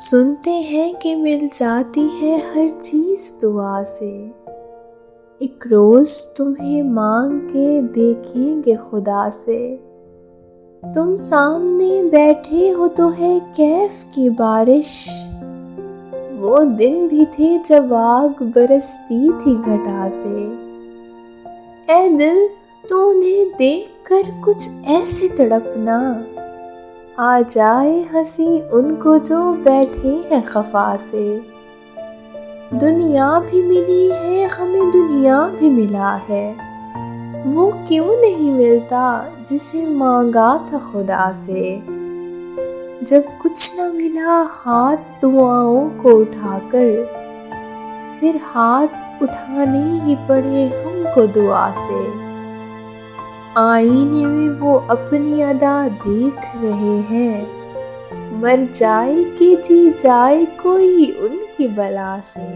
सुनते हैं कि मिल जाती है हर चीज़ दुआ से। एक रोज़ तुम्हें मांग के देखेंगे खुदा से। तुम सामने बैठे हो तो है कैफ की बारिश। वो दिन भी थे जब आग बरसती थी घटा से। ऐ दिल, तो उन्हें देख कर कुछ ऐसे तड़पना, आ जाए हंसी उनको जो बैठे हैं खफा से। दुनिया भी मिली है हमें, दुनिया भी मिला है, वो क्यों नहीं मिलता जिसे मांगा था खुदा से। जब कुछ न मिला हाथ दुआओं को उठाकर, फिर हाथ उठाने ही पड़े हमको दुआ से। आईने में वो अपनी अदा देख रहे हैं, मर जाए कि जी जाए कोई उनकी बला से।